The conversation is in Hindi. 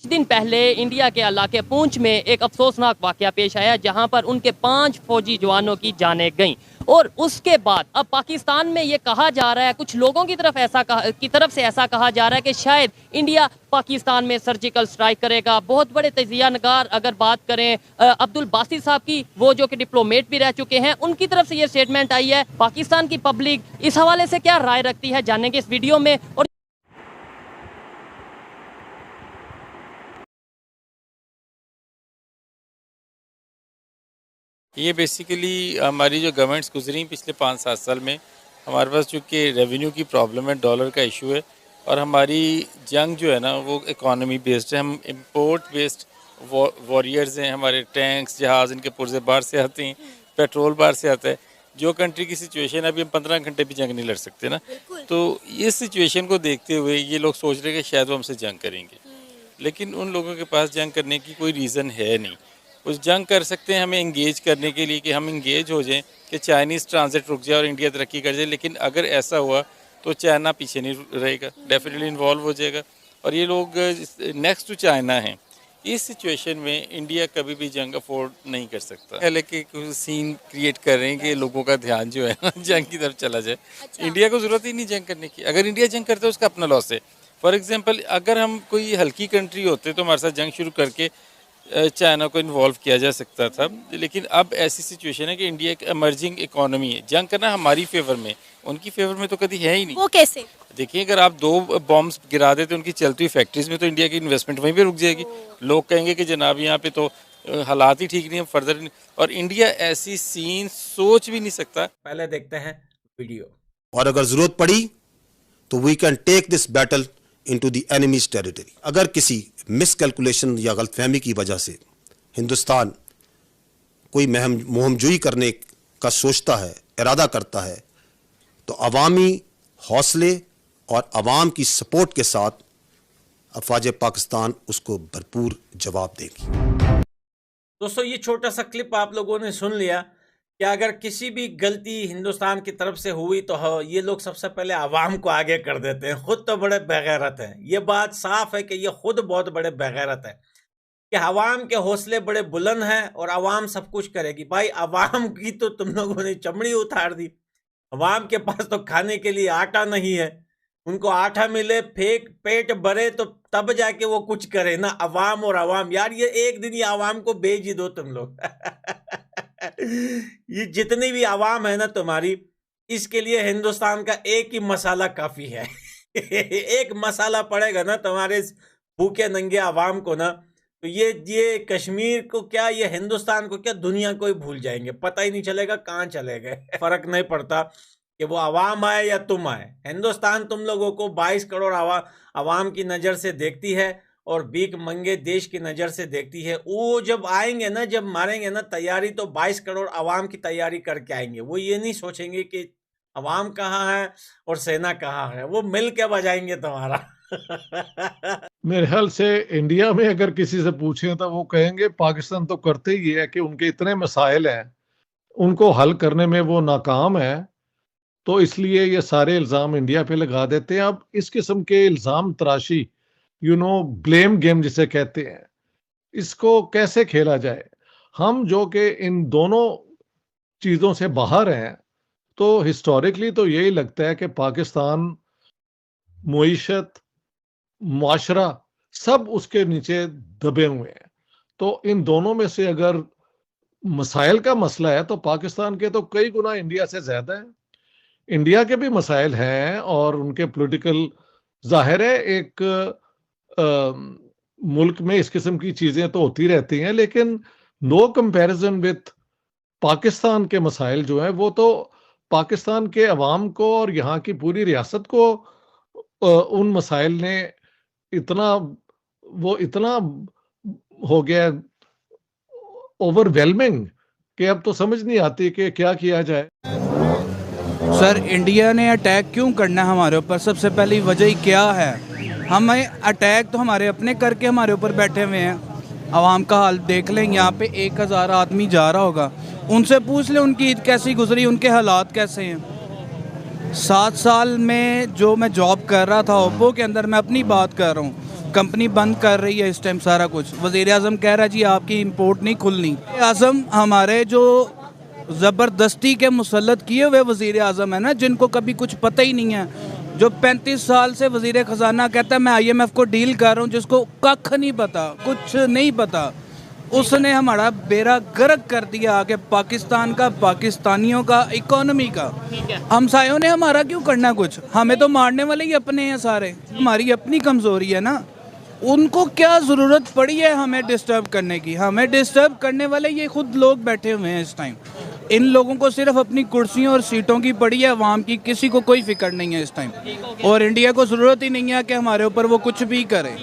कुछ दिन पहले इंडिया के इलाके पूंछ में एक अफसोसनाक वाकया पेश आया जहां पर उनके 5 फौजी जवानों की जानें गईं और उसके बाद अब पाकिस्तान में ये कहा जा रहा है, कुछ लोगों की तरफ से ऐसा कहा जा रहा है कि शायद इंडिया पाकिस्तान में सर्जिकल स्ट्राइक करेगा। बहुत बड़े तजिया नगार अगर बात करें अब्दुल बासित साहब की, वो जो कि डिप्लोमेट भी रह चुके हैं, उनकी तरफ से ये स्टेटमेंट आई है। पाकिस्तान की पब्लिक इस हवाले से क्या राय रखती है जानेंगे इस वीडियो में। और ये बेसिकली हमारी जो गवर्नमेंट्स गुजरी पिछले 5-7 साल में, हमारे पास चूँकि रेवेन्यू की प्रॉब्लम है, डॉलर का इशू है और हमारी जंग जो है ना वो इकोनॉमी बेस्ड है। हम इंपोर्ट बेस्ड वॉरियर्स हैं। हमारे टैंक्स, जहाज़, इनके पुर्जे बाहर से आते हैं, पेट्रोल बाहर से आता है। जो कंट्री की सिचुएशन है, अभी हम 15 घंटे भी जंग नहीं लड़ सकते ना। तो इस सिचुएशन को देखते हुए ये लोग सोच रहे हैं कि शायद वो हमसे जंग करेंगे, लेकिन उन लोगों के पास जंग करने की कोई रीज़न है नहीं। उस जंग कर सकते हैं हमें इंगेज करने के लिए कि हम इंगेज हो जाएं कि चाइनीज़ ट्रांजिट रुक जाए और इंडिया तरक्की कर जाए, लेकिन अगर ऐसा हुआ तो चाइना पीछे नहीं रहेगा, डेफिनेटली इन्वॉल्व हो जाएगा और ये लोग नेक्स्ट टू चाइना हैं। इस सिचुएशन में इंडिया कभी भी जंग अफोर्ड नहीं कर सकता। पहले के कुछ सीन क्रिएट कर रहे हैं कि लोगों का ध्यान जो है ना जंग की तरफ चला जाए। अच्छा। इंडिया को ज़रूरत ही नहीं जंग करने की। अगर इंडिया जंग करता है उसका अपना लॉस है। फॉर एग्जांपल, अगर हम कोई हल्की कंट्री होते तो हमारे साथ जंग शुरू करके चाइना को इन्वॉल्व किया जा सकता था, लेकिन अब ऐसी सिचुएशन है कि इंडिया एक इमर्जिंग इकोनॉमी है। जंग करना हमारी फेवर में, उनकी फेवर में तो कभी है ही नहीं। वो कैसे? देखिए, अगर आप 2 बॉम्ब्स गिरा देते उनकी चलती हुई फैक्ट्रीज में तो इंडिया की इन्वेस्टमेंट वहीं पे रुक जाएगी। लोग कहेंगे कि जनाब यहाँ पे तो हालात ही ठीक नहीं है, फर्दर नहीं। और इंडिया ऐसी सीन सोच भी नहीं सकता। पहले देखते हैं वीडियो। और अगर जरूरत पड़ी तो we can take this battle into the enemy's territory. अगर किसी मिसकैलकुलेशन या गलतफहमी की वजह से हिंदुस्तान कोई मुहिमजुई करने का सोचता है, इरादा करता है, तो अवामी हौसले और अवाम की सपोर्ट के साथ अफवाज पाकिस्तान उसको भरपूर जवाब देगी। दोस्तों, ये छोटा सा क्लिप आप लोगों ने सुन लिया कि अगर किसी भी गलती हिंदुस्तान की तरफ से हुई तो ये लोग सबसे पहले आवाम को आगे कर देते हैं। खुद तो बड़े बेगैरत हैं। ये बात साफ है कि ये खुद बहुत बड़े बेगैरत हैं कि आवाम के हौसले बड़े बुलंद हैं और आवाम सब कुछ करेगी। भाई, आवाम की तो तुम लोगों ने चमड़ी उतार दी। आवाम के पास तो खाने के लिए आटा नहीं है। उनको आटा मिले, पेट भरे तो तब जाके वो कुछ करे ना। आवाम और आवाम, यार ये एक दिन ही आवाम को भेज ही दो तुम लोग। ये जितनी भी आवाम है ना तुम्हारी, इसके लिए हिंदुस्तान का एक ही मसाला काफी है। एक मसाला पड़ेगा ना तुम्हारे भूखे नंगे आवाम को ना, तो ये कश्मीर को क्या, ये हिंदुस्तान को क्या, दुनिया को ही भूल जाएंगे। पता ही नहीं चलेगा कहाँ चले गए। फर्क नहीं पड़ता कि वो आवाम आए या तुम आए। हिंदुस्तान तुम लोगों को 22 करोड़ आवाम की नज़र से देखती है और भीख मंगे देश की नज़र से देखती है। वो जब आएंगे ना, जब मारेंगे ना, तैयारी तो 22 करोड़ आवाम की तैयारी करके आएंगे। वो ये नहीं सोचेंगे कि आवाम कहाँ है और सेना कहाँ है। वो मिल के बजाएंगे तुम्हारा। मेरे ख्याल से इंडिया में अगर किसी से पूछें तो वो कहेंगे पाकिस्तान तो करते ही है कि उनके इतने मसाइल हैं, उनको हल करने में वो नाकाम है, तो इसलिए ये सारे इल्ज़ाम इंडिया पे लगा देते हैं। अब इस किस्म के इल्ज़ाम तराशी, ब्लेम गेम जिसे कहते हैं, इसको कैसे खेला जाए? हम जो कि इन दोनों चीज़ों से बाहर हैं, तो हिस्टोरिकली तो यही लगता है कि पाकिस्तान मुईशत, मुआशरा सब उसके नीचे दबे हुए हैं। तो इन दोनों में से अगर मसाइल का मसला है तो पाकिस्तान के तो कई गुना इंडिया से ज़्यादा है। इंडिया के भी मसाइल हैं और उनके पॉलिटिकल, जाहिर है एक मुल्क में इस किस्म की चीज़ें तो होती रहती हैं, लेकिन नो कंपैरिजन विथ पाकिस्तान के मसाइल जो हैं, वो तो पाकिस्तान के अवाम को और यहाँ की पूरी रियासत को उन मसाइल ने इतना हो गया ओवरवेलमिंग कि अब तो समझ नहीं आती कि क्या किया जाए। सर, इंडिया ने अटैक क्यों करना है हमारे ऊपर? सबसे पहली वजह क्या है? हमें अटैक तो हमारे अपने करके हमारे ऊपर बैठे हुए हैं। आवाम का हाल देख लें, यहाँ पे 1000 आदमी जा रहा होगा, उनसे पूछ लें उनकी ईद कैसी गुजरी, उनके हालात कैसे हैं। 7 साल में जो मैं जॉब कर रहा था ओप्पो के अंदर, मैं अपनी बात कर रहा हूँ, कंपनी बंद कर रही है इस टाइम सारा कुछ। वज़ीर आज़म कह रहा है जी आपकी इंपोर्ट नहीं खुलनी। आज़म हमारे जो ज़बरदस्ती के मुसल्लत किए हुए वज़ीर आज़म है ना, जिनको कभी कुछ पता ही नहीं है, जो 35 साल से वज़ीर ख़जाना कहता है मैं IMF को डील कर रहा हूँ, जिसको कख नहीं पता, कुछ नहीं पता, उसने हमारा बेड़ा गर्क कर दिया आगे पाकिस्तान का, पाकिस्तानियों का, इकोनॉमी का। हमसायों ने हमारा क्यों करना कुछ, हमें तो मारने वाले ही अपने हैं सारे। हमारी अपनी कमज़ोरी है ना, उनको क्या ज़रूरत पड़ी है हमें डिस्टर्ब करने की। हमें डिस्टर्ब करने वाले ये खुद लोग बैठे हुए हैं इस टाइम। इन लोगों को सिर्फ अपनी कुर्सियों और सीटों की पड़ी है, अवाम की किसी को कोई फिक्र नहीं है इस टाइम। और इंडिया को ज़रूरत ही नहीं है कि हमारे ऊपर वो कुछ भी करे।